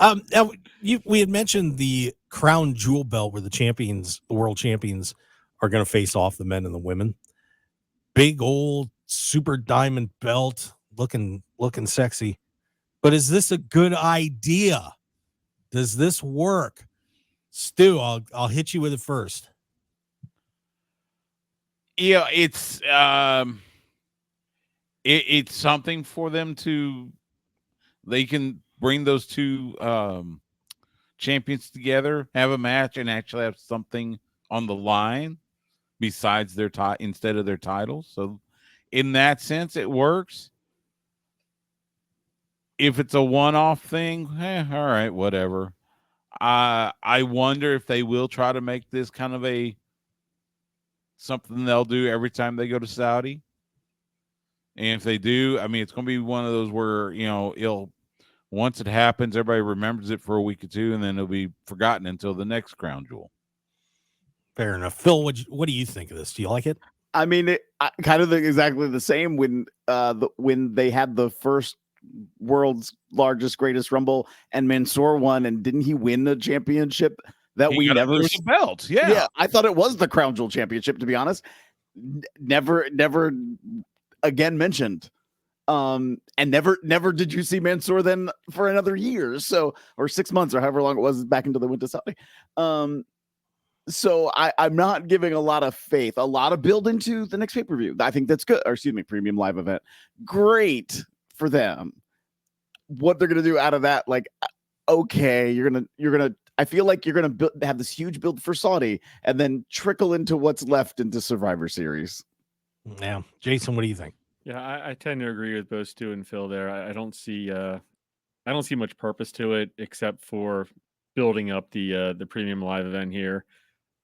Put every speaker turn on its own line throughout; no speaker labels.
Now we had mentioned the crown jewel belt where the world champions, are going to face off, the men and the women. Big old super diamond belt, looking sexy. But is this a good idea? Does this work? Stu, I'll hit you with it first.
Yeah, it's something for them to. They can bring those two champions together, have a match, and actually have something on the line besides their instead of their titles. So, in that sense, it works. If it's a one-off thing, all right, whatever. I wonder if they will try to make this kind of something they'll do every time they go to Saudi. And if they do, I mean, it's going to be one of those where, once it happens, everybody remembers it for a week or two, and then it'll be forgotten until the next crown jewel.
Fair enough. Phil, what do you think of this? Do you like it?
I mean, kind of exactly the same when they had the first world's largest, greatest Rumble and Mansoor won, and didn't he win the championship that we never
the belt? Yeah,
I thought it was the Crown Jewel Championship, to be honest. Never again mentioned. And never did you see Mansoor then for another year, or 6 months or however long it was back into the winter Saudi. So I'm not giving a lot of faith, a lot of build into the next pay-per-view. I think that's good. Or excuse me, premium live event. Great for them. What they're gonna do out of that, like, okay, you're gonna. I feel like you're gonna have this huge build for Saudi, and then trickle into what's left into Survivor Series.
Yeah, Jason, what do you think?
Yeah, I tend to agree with both Stu and Phil there. I don't see much purpose to it except for building up the premium live event here.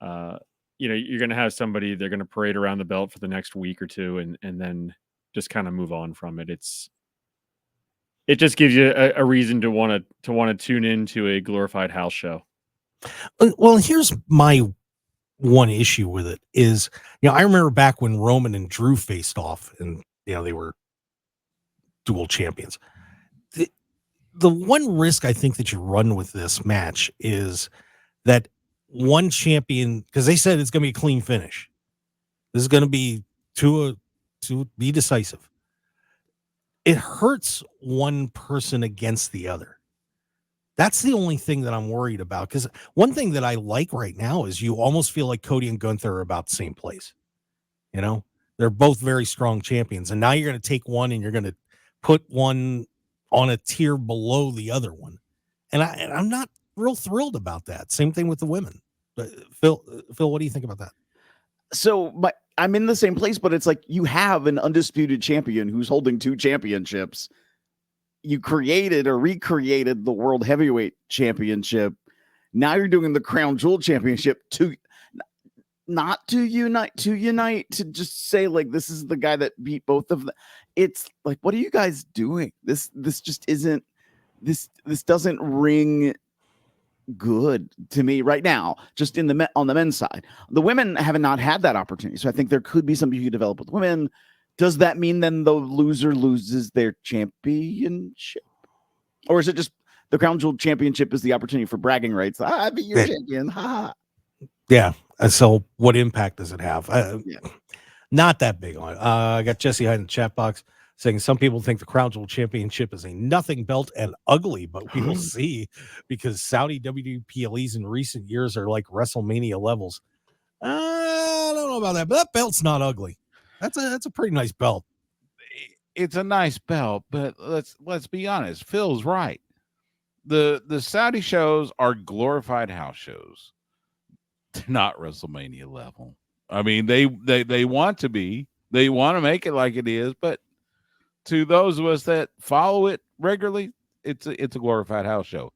You're going to have somebody, they're going to parade around the belt for the next week or two, and then just kind of move on from it. It just gives you a reason to want to tune into a glorified house show.
Well, here's my one issue with it is, I remember back when Roman and Drew faced off, and they were dual champions. The one risk I think that you run with this match is that one champion, because they said it's going to be a clean finish. This is going to be to be decisive. It hurts one person against the other. That's the only thing that I'm worried about. Because one thing that I like right now is you almost feel like Cody and Gunther are about the same place. They're both very strong champions. And now you're going to take one and you're going to put one on a tier below the other one. And I'm not real thrilled about that. Same thing with the women. But Phil, what do you think about that?
So I'm in the same place, but it's like you have an undisputed champion who's holding 2 championships. You created or recreated the World Heavyweight Championship. Now you're doing the Crown Jewel Championship not to unite, to just say, like, this is the guy that beat both of them. It's like, what are you guys doing? This just isn't, this doesn't ring good to me right now, just on the men's side. The women have not had that opportunity. So I think there could be something you could develop with women. Does that mean then the loser loses their championship? Or is it just the Crown Jewel Championship is the opportunity for bragging rights? I beat your champion. Ha.
Yeah. So what impact does it have? Not that big on it. I got Jesse Hyde in the chat box saying some people think the Crown Jewel Championship is a nothing belt and ugly, but we will see, because Saudi WPLEs in recent years are like WrestleMania levels. I don't know about that, but that belt's not ugly. That's a pretty nice belt.
It's a nice belt, but let's be honest. Phil's right. The Saudi shows are glorified house shows. They're not WrestleMania level. I mean, they want to be. They want to make it like it is, but to those of us that follow it regularly, it's a glorified house show.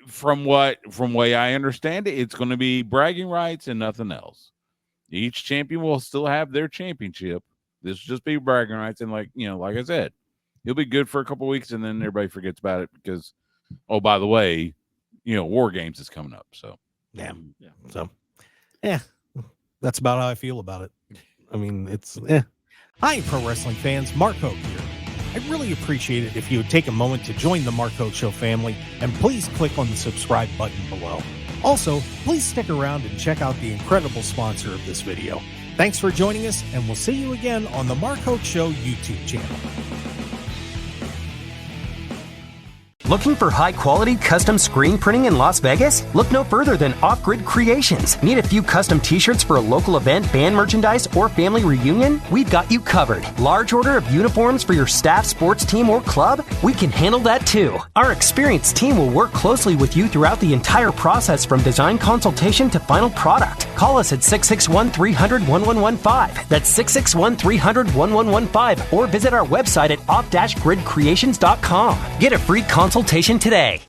From way I understand it, it's going to be bragging rights and nothing else. Each champion will still have their championship. This will just be bragging rights, and like I said, he'll be good for a couple of weeks, and then everybody forgets about it because, oh, by the way, War Games is coming up. So
yeah. So that's about how I feel about it. I mean, it's Hi, pro wrestling fans. Mark Hoke here. I'd really appreciate it if you would take a moment to join the Mark Hoke Show family, and please click on the subscribe button below. Also, please stick around and check out the incredible sponsor of this video. Thanks for joining us, and we'll see you again on the Mark Hoke Show YouTube channel.
Looking for high-quality custom screen printing in Las Vegas? Look no further than Off-Grid Creations. Need a few custom t-shirts for a local event, band merchandise, or family reunion? We've got you covered. Large order of uniforms for your staff, sports team, or club? We can handle that too. Our experienced team will work closely with you throughout the entire process from design consultation to final product. Call us at 661-300-1115. That's 661-300-1115, or visit our website at off-gridcreations.com. Get a free consultation today.